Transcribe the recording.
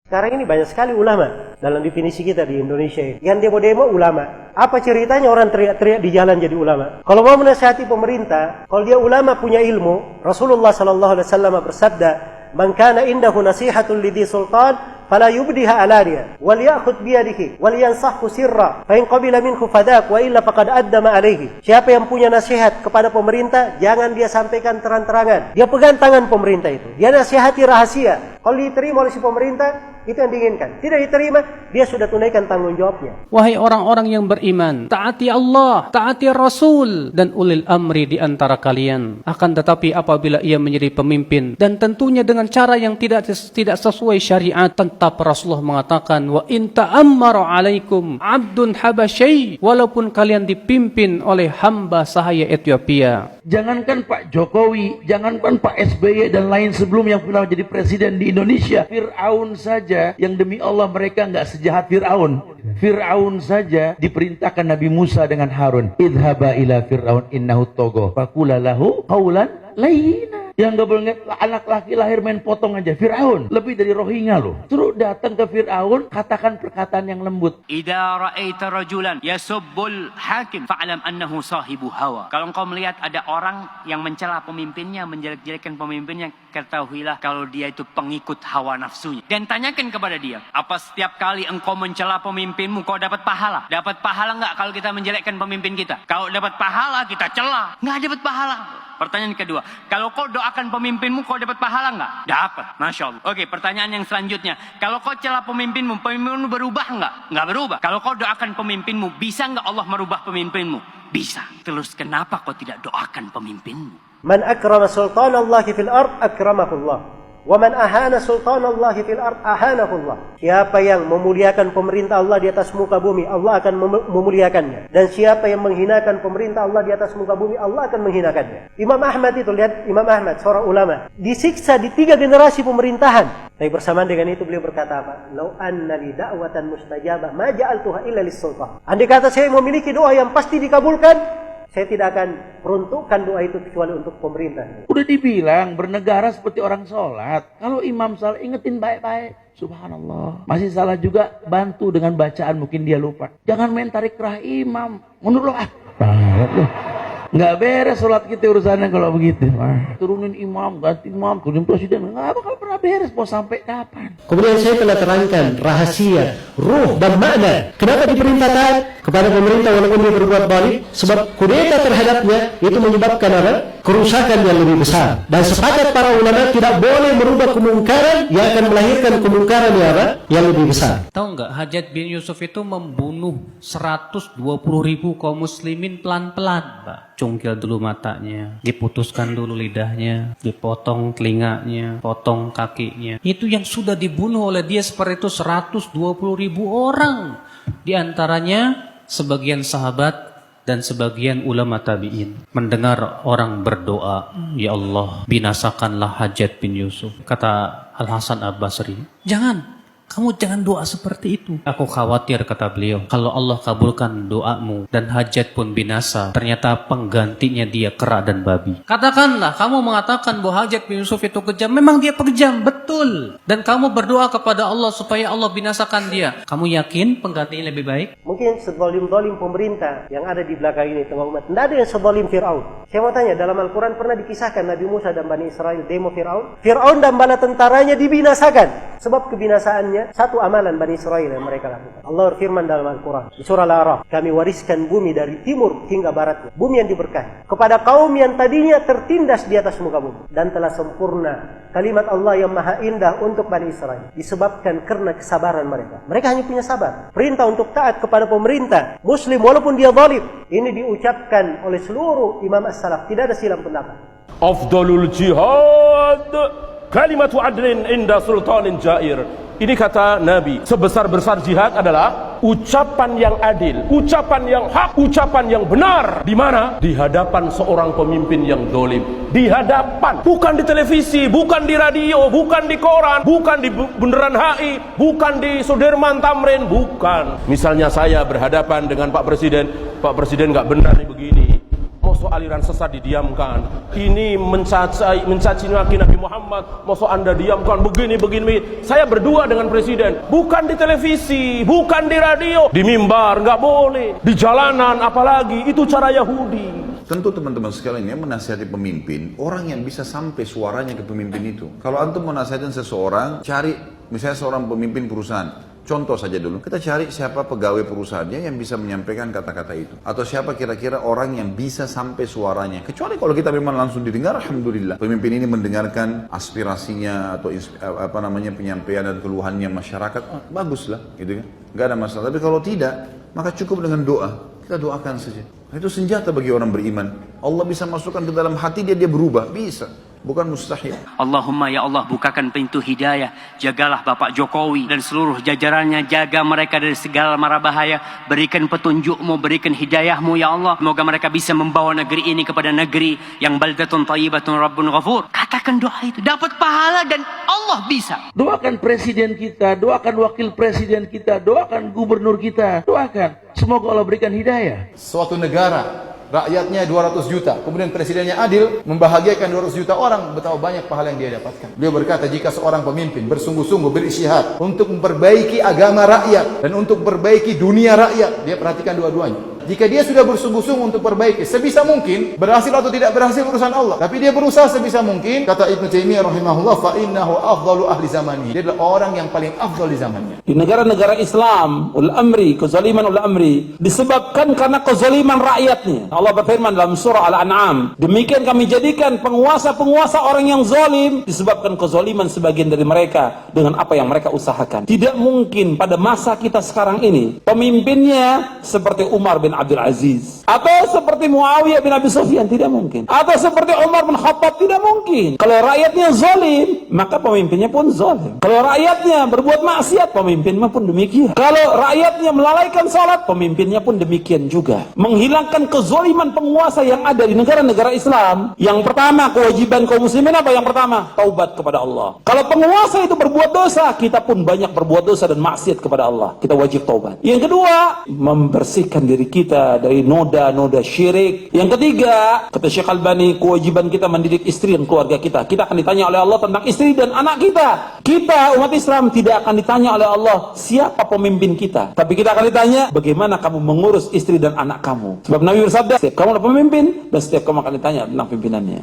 Sekarang ini banyak sekali ulama dalam definisi kita di Indonesia ini. Yang demo-demo ulama. Apa ceritanya orang teriak-teriak di jalan jadi ulama? Kalau mau menasihati pemerintah, kalau dia ulama punya ilmu, Rasulullah SAW bersabda, "Man kana indahu nasihatun lidhi sultan, fala yubdiha alaniya, wal ya'khudh biyadihi, wal yansahhu sirra, fa in qabila minhu fadak, wa illa faqad addama alaihi." Siapa yang punya nasihat kepada pemerintah, jangan dia sampaikan terang-terangan. Dia pegang tangan pemerintah itu. Dia nasihati rahasia. Kalau diterima oleh si pemerintah, itu yang diinginkan. Tidak diterima, dia sudah tunaikan tanggung jawabnya. Wahai orang-orang yang beriman, taati Allah, taati Rasul, dan ulil amri di antara kalian. Akan tetapi apabila ia menjadi pemimpin, dan tentunya dengan cara yang tidak sesuai syariat, tetap Rasulullah mengatakan, wa in ta'ammara alaikum abdun habasyai, walaupun kalian dipimpin oleh hamba sahaya Ethiopia. Jangankan Pak Jokowi, jangankan Pak SBY dan lain sebelum yang pernah jadi presiden di Indonesia, Fir'aun saja yang demi Allah mereka nggak sejahat Fir'aun. Fir'aun saja diperintahkan Nabi Musa dengan Harun, idhaba ila Fir'aun innahu togo, faqula lahu qawlan layyina. Yang gak boleh anak laki lahir main potong aja. Fir'aun lebih dari Rohingya loh. Suruh datang ke Fir'aun, katakan perkataan yang lembut. Idza ra'aita rajulan yasubbul hakim fa'lam annahu sahibu hawa. Kalau engkau melihat ada orang yang mencela pemimpinnya, menjelek-jelekan pemimpinnya, ketahuilah kalau dia itu pengikut hawa nafsunya. Dan tanyakan kepada dia, apa setiap kali engkau mencela pemimpinmu kau dapat pahala? Dapat pahala enggak kalau kita menjelekkan pemimpin kita? Kalau dapat pahala kita cela, enggak dapat pahala. Pertanyaan kedua, kalau kau doakan pemimpinmu, kau dapat pahala enggak? Dapat, Masya Allah. Oke, pertanyaan yang selanjutnya, kalau kau celah pemimpinmu, pemimpinmu berubah enggak? Enggak berubah. Kalau kau doakan pemimpinmu, bisa enggak Allah merubah pemimpinmu? Bisa. Terus kenapa kau tidak doakan pemimpinmu? Man akrama sultanallahi fil ard akramahullah. Wa man ahana sultanallahi fil ard ahanahullah. Siapa yang memuliakan pemerintah Allah di atas muka bumi, Allah akan memuliakannya. Dan siapa yang menghinakan pemerintah Allah di atas muka bumi, Allah akan menghinakannya. Imam Ahmad itu, lihat Imam Ahmad, seorang ulama, disiksa di 3 generasi pemerintahan. Tapi bersamaan dengan itu beliau berkata apa? Lau anna li da'watan mustajabah ma ja'altuha illa lis-sultan. Andai kata saya memiliki doa yang pasti dikabulkan, saya tidak akan peruntukkan doa itu kecuali untuk pemerintah. Udah dibilang bernegara seperti orang sholat. Kalau imam salah, ingetin baik-baik. Subhanallah. Masih salah juga, bantu dengan bacaan, mungkin dia lupa. Jangan main tarik kerah imam. Mundur loh. Nggak beres sholat kita urusannya kalau begitu. Turunin imam, ganti imam, turunin presiden. Nggak bakal pernah beres, mau sampai kapan. Kemudian saya telah terangkan rahasia, ruh dan makna. Kenapa diperintahkan kepada pemerintah walaupun dia berbuat baik? Sebab kudeta terhadapnya itu menyebabkan apa? Kerusakan yang lebih besar. Dan sepakat para ulama tidak boleh merubah kemungkaran yang akan melahirkan kemungkaran yang apa? Yang lebih besar. Tahu nggak, Hajjaj bin Yusuf itu membunuh 120.000 kaum muslimin pelan-pelan, Pak. Cungkil dulu matanya, diputuskan dulu lidahnya, dipotong telinganya, potong kakinya. Itu yang sudah dibunuh oleh dia seperti itu 120.000 orang. Di antaranya sebagian sahabat dan sebagian ulama tabi'in. Mendengar orang berdoa, ya Allah, binasakanlah Hajjaj bin Yusuf. Kata Al-Hasan Al-Basri, kamu jangan doa seperti itu. Aku khawatir, kata beliau, kalau Allah kabulkan doamu dan Hajjaj pun binasa, ternyata penggantinya dia kera dan babi. Katakanlah, kamu mengatakan bahwa Hajjaj bin Yusuf itu kejam. Memang dia kejam, betul. Dan kamu berdoa kepada Allah supaya Allah binasakan dia. Kamu yakin penggantinya lebih baik? Mungkin sezalim-zalim pemerintah yang ada di belakang ini tengah umat. Tidak ada yang sezalim Fir'aun. Saya mau tanya, dalam Al-Quran pernah dikisahkan Nabi Musa dan Bani Israel demo Fir'aun? Fir'aun dan bala tentaranya dibinasakan. Sebab kebinasaannya satu amalan Bani Israel yang mereka lakukan. Allah berfirman dalam Al-Quran di surah Al-A'raf, kami wariskan bumi dari timur hingga baratnya, bumi yang diberkahi, kepada kaum yang tadinya tertindas di atas muka bumi, dan telah sempurna kalimat Allah yang maha indah untuk Bani Israel disebabkan karena kesabaran mereka. Mereka hanya punya sabar. Perintah untuk taat kepada pemerintah muslim walaupun dia zalim, ini diucapkan oleh seluruh imam as-salaf, tidak ada silang pendapat. Afdalul jihad kalimatu adlin inda sultanin jair. Ini kata Nabi, sebesar-besar jihad adalah ucapan yang adil, ucapan yang hak, ucapan yang benar. Di mana? Di hadapan seorang pemimpin yang dolim. Di hadapan, bukan di televisi, bukan di radio, bukan di koran, bukan di Bundaran HI, bukan di Sudirman Tamrin, bukan. Misalnya saya berhadapan dengan Pak Presiden nggak benar nih begini. Mau Mosok aliran sesat didiamkan. Ini mencaci maki Nabi Muhammad. Mosok Anda diamkan begini. Saya berdua dengan presiden, bukan di televisi, bukan di radio, di mimbar nggak boleh, di jalanan apalagi. Itu cara Yahudi. Tentu teman-teman sekalian ya, menasihati pemimpin, orang yang bisa sampai suaranya ke pemimpin itu. Kalau antum mau nasihatin seseorang, cari misalnya seorang pemimpin perusahaan. Contoh saja dulu, kita cari siapa pegawai perusahaannya yang bisa menyampaikan kata-kata itu. Atau siapa kira-kira orang yang bisa sampai suaranya. Kecuali kalau kita memang langsung didengar, alhamdulillah. Pemimpin ini mendengarkan aspirasinya atau penyampaian dan keluhannya masyarakat, baguslah gitu kan. Gak ada masalah. Tapi kalau tidak, maka cukup dengan doa. Kita doakan saja. Itu senjata bagi orang beriman. Allah bisa masukkan ke dalam hati dia berubah, bisa. Bukan mustahil. Allahumma ya Allah, bukakan pintu hidayah. Jagalah Bapak Jokowi dan seluruh jajarannya. Jaga mereka dari segala mara bahaya. Berikan petunjukmu, berikan hidayahmu ya Allah. Semoga mereka bisa membawa negeri ini kepada negeri yang baldatun thayyibatun rabbun ghafur. Katakan doa itu, dapat pahala dan Allah bisa. Doakan presiden kita, doakan wakil presiden kita, doakan gubernur kita, doakan. Semoga Allah berikan hidayah. Suatu negara, rakyatnya 200 juta, kemudian presidennya adil, membahagiakan 200 juta orang, betapa banyak pahala yang dia dapatkan. Beliau berkata, jika seorang pemimpin bersungguh-sungguh berisyihad untuk memperbaiki agama rakyat dan untuk memperbaiki dunia rakyat, dia perhatikan dua-duanya. Jika dia sudah bersungguh-sungguh untuk perbaiki, sebisa mungkin, berhasil atau tidak berhasil urusan Allah. Tapi dia berusaha sebisa mungkin, kata Ibnu Taimiyah rahimahullah, fa innahu afdalu ahli zamani. Dia adalah orang yang paling afdal di zamannya. Di negara-negara Islam, kezaliman ul amri disebabkan karena kezaliman rakyatnya. Allah berfirman dalam surah Al-An'am, demikian kami jadikan penguasa-penguasa orang yang zalim disebabkan kezaliman sebagian dari mereka dengan apa yang mereka usahakan. Tidak mungkin pada masa kita sekarang ini pemimpinnya seperti Umar bin Abdul Aziz atau seperti Muawiyah bin Abi Sufyan, tidak mungkin. Atau seperti Umar bin Khattab, tidak mungkin. Kalau rakyatnya zalim, maka pemimpinnya pun zalim. Kalau rakyatnya berbuat maksiat, pemimpinnya pun demikian. Kalau rakyatnya melalaikan salat, pemimpinnya pun demikian juga. Menghilangkan kezaliman penguasa yang ada di negara-negara Islam, yang pertama kewajiban kaum muslimin apa? Yang pertama, taubat kepada Allah. Kalau penguasa itu berbuat dosa, kita pun banyak berbuat dosa dan maksiat kepada Allah. Kita wajib taubat. Yang kedua, membersihkan diri kita dari noda-noda syirik. Yang ketiga, kata Syekh Albani, kewajiban kita mendidik istri dan keluarga kita. Kita akan ditanya oleh Allah tentang istri dan anak kita. Kita umat Islam tidak akan ditanya oleh Allah siapa pemimpin kita, tapi kita akan ditanya bagaimana kamu mengurus istri dan anak kamu. Sebab Nabi bersabda, setiap kamu adalah pemimpin dan setiap kamu akan ditanya tentang pimpinannya.